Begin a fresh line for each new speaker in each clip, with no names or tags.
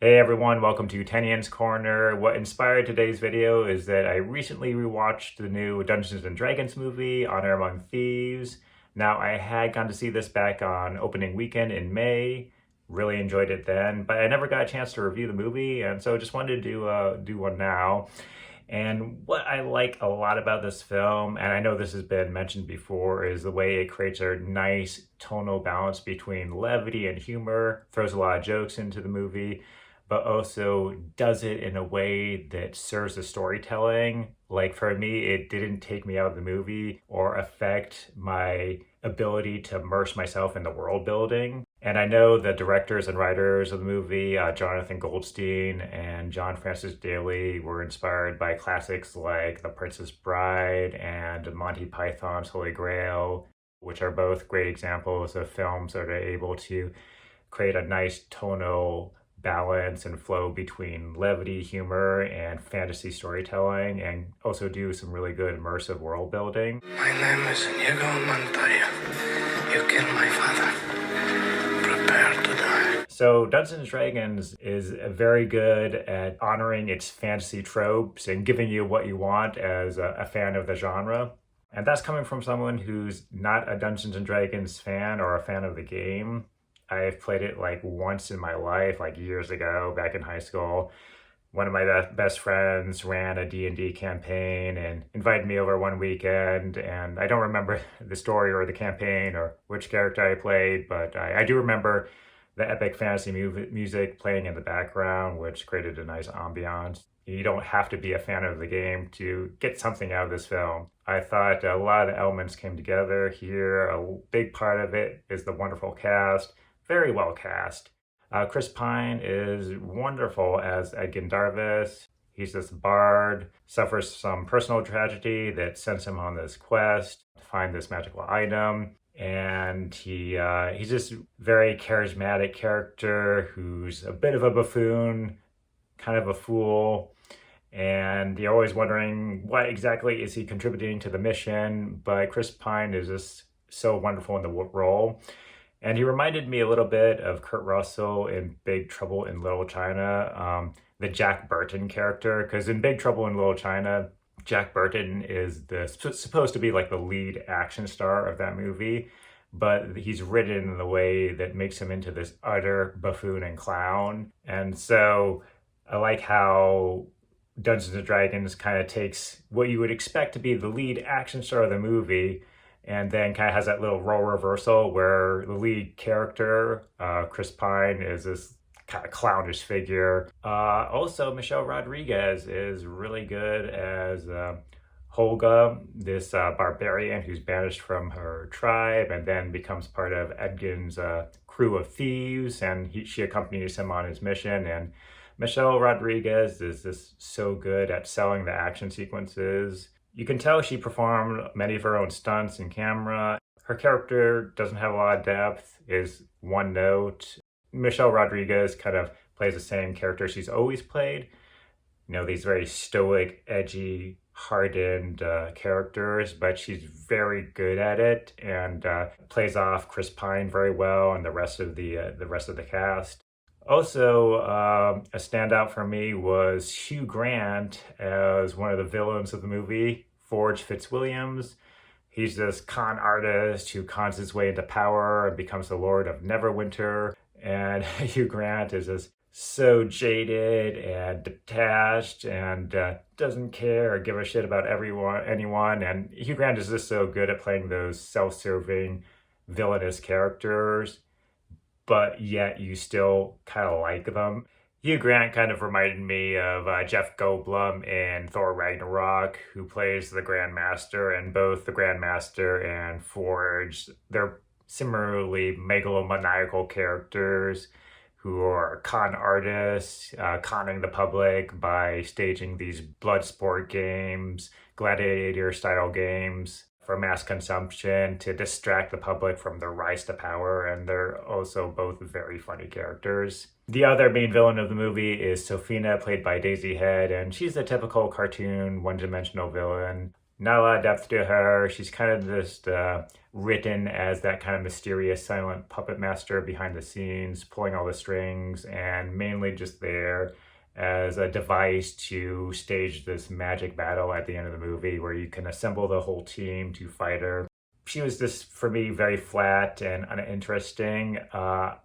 Hey everyone, welcome to Tenyan's Corner. What inspired today's video is that I recently rewatched the new Dungeons & Dragons movie, Honor Among Thieves. Now, I had gone to see this back on opening weekend in May. Really enjoyed it then, but I never got a chance to review the movie, and so just wanted to do one now. And what I like a lot about this film, and I know this has been mentioned before, is the way it creates a nice tonal balance between levity and humor, throws a lot of jokes into the movie, but also does it in a way that serves the storytelling. Like for me, it didn't take me out of the movie or affect my ability to immerse myself in the world building. And I know the directors and writers of the movie, Jonathan Goldstein and John Francis Daley, were inspired by classics like The Princess Bride and Monty Python's Holy Grail, which are both great examples of films that are able to create a nice tonal balance and flow between levity, humor, and fantasy storytelling, and also do some really good immersive world building.
My name is Inigo Montoya. You killed my father. Prepare to die.
So Dungeons & Dragons is very good at honoring its fantasy tropes and giving you what you want as a fan of the genre. And that's coming from someone who's not a Dungeons & Dragons fan or a fan of the game. I've played it like once in my life, like years ago, back in high school. One of my best friends ran a D&D campaign and invited me over one weekend, and I don't remember the story or the campaign or which character I played, but I do remember the epic fantasy music playing in the background, which created a nice ambiance. You don't have to be a fan of the game to get something out of this film. I thought a lot of the elements came together here. A big part of it is the wonderful cast. Very well cast. Chris Pine is wonderful as Ed Darvis. He's this bard, suffers some personal tragedy that sends him on this quest to find this magical item. And he's just very charismatic character who's a bit of a buffoon, kind of a fool. And you're always wondering what exactly is he contributing to the mission. But Chris Pine is just so wonderful in the role. And he reminded me a little bit of Kurt Russell in Big Trouble in Little China, the Jack Burton character. Because in Big Trouble in Little China, Jack Burton is supposed to be like the lead action star of that movie, but he's written in the way that makes him into this utter buffoon and clown. And so I like how Dungeons & Dragons kind of takes what you would expect to be the lead action star of the movie and then kind of has that little role reversal where the lead character, Chris Pine, is this kind of clownish figure. Also, Michelle Rodriguez is really good as Holga, this barbarian who's banished from her tribe and then becomes part of Edgin's crew of thieves, and she accompanies him on his mission. And Michelle Rodriguez is just so good at selling the action sequences. You can tell she performed many of her own stunts in camera. Her character doesn't have a lot of depth, is one note. Michelle Rodriguez kind of plays the same character she's always played. You know, these very stoic, edgy, hardened characters, but she's very good at it and plays off Chris Pine very well and the rest of the cast. Also, a standout for me was Hugh Grant as one of the villains of the movie, Forge Fitzwilliams. He's this con artist who cons his way into power and becomes the Lord of Neverwinter. And Hugh Grant is just so jaded and detached and doesn't care or give a shit about anyone. And Hugh Grant is just so good at playing those self-serving, villainous characters, but yet you still kind of like them. Hugh Grant kind of reminded me of Jeff Goldblum in Thor Ragnarok, who plays the Grandmaster, and both the Grandmaster and Forge, they're similarly megalomaniacal characters who are con artists, conning the public by staging these blood sport games, gladiator-style games for mass consumption to distract the public from their rise to power, and they're also both very funny characters. The other main villain of the movie is Sophia, played by Daisy Head, and she's a typical cartoon, one-dimensional villain. Not a lot of depth to her. She's kind of just written as that kind of mysterious silent puppet master behind the scenes, pulling all the strings, and mainly just there as a device to stage this magic battle at the end of the movie where you can assemble the whole team to fight her. She was just, for me, very flat and uninteresting.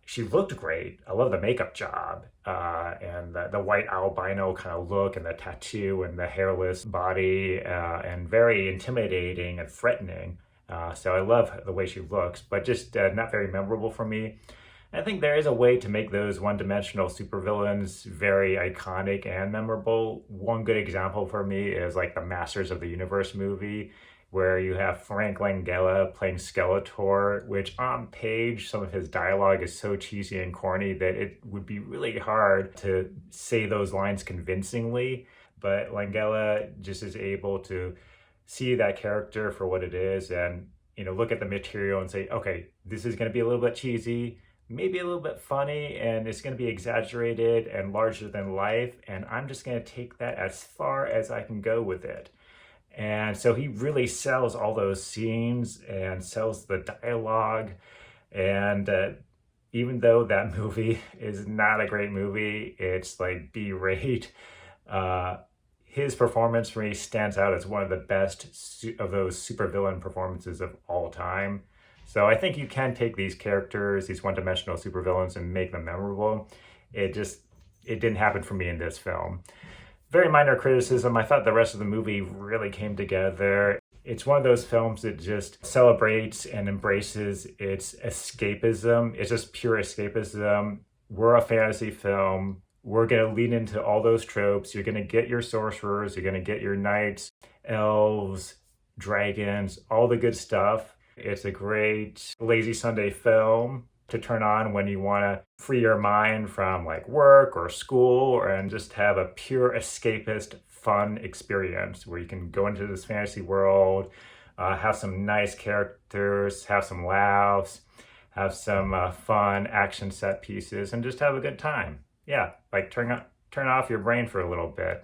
She looked great. I love the makeup job and the white albino kind of look and the tattoo and the hairless body and very intimidating and threatening. So I love the way she looks, but just not very memorable for me. I think there is a way to make those one-dimensional supervillains very iconic and memorable. One good example for me is like the Masters of the Universe movie, where you have Frank Langella playing Skeletor, which on page, some of his dialogue is so cheesy and corny that it would be really hard to say those lines convincingly. But Langella just is able to see that character for what it is and, look at the material and say, okay, this is going to be a little bit cheesy, maybe a little bit funny, and it's going to be exaggerated and larger than life, and I'm just going to take that as far as I can go with it. And so he really sells all those scenes and sells the dialogue. And even though that movie is not a great movie, it's like B-rate, his performance for me stands out as one of the best of those supervillain performances of all time. So I think you can take these characters, these one-dimensional supervillains, and make them memorable. It didn't happen for me in this film. Very minor criticism. I thought the rest of the movie really came together. It's one of those films that just celebrates and embraces its escapism. It's just pure escapism. We're a fantasy film. We're going to lean into all those tropes. You're going to get your sorcerers. You're going to get your knights, elves, dragons, all the good stuff. It's a great lazy Sunday film to turn on when you want to free your mind from like work or school and just have a pure escapist fun experience where you can go into this fantasy world, have some nice characters, have some laughs, have some fun action set pieces, and just have a good time. Yeah, like turn off your brain for a little bit.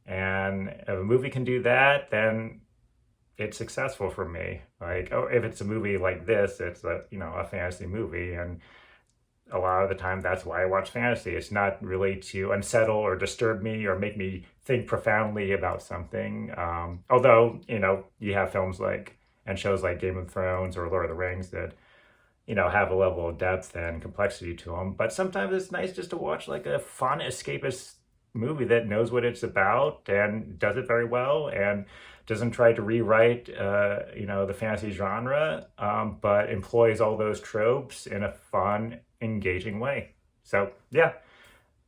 And if a movie can do that, then it's successful for me. Like, if it's a movie like this, it's a fantasy movie, and a lot of the time that's why I watch fantasy. It's not really to unsettle or disturb me or make me think profoundly about something. Although, you have films and shows like Game of Thrones or Lord of the Rings that, have a level of depth and complexity to them. But sometimes it's nice just to watch like a fun escapist movie that knows what it's about and does it very well and doesn't try to rewrite, the fantasy genre, but employs all those tropes in a fun, engaging way. So, yeah,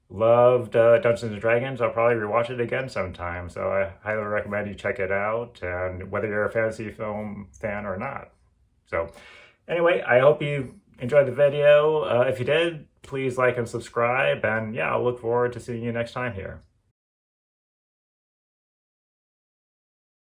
loved Dungeons & Dragons. I'll probably rewatch it again sometime. So I highly recommend you check it out, and whether you're a fantasy film fan or not. So, anyway, I hope you enjoyed the video. If you did, please like and subscribe. And yeah, I'll look forward to seeing you next time here.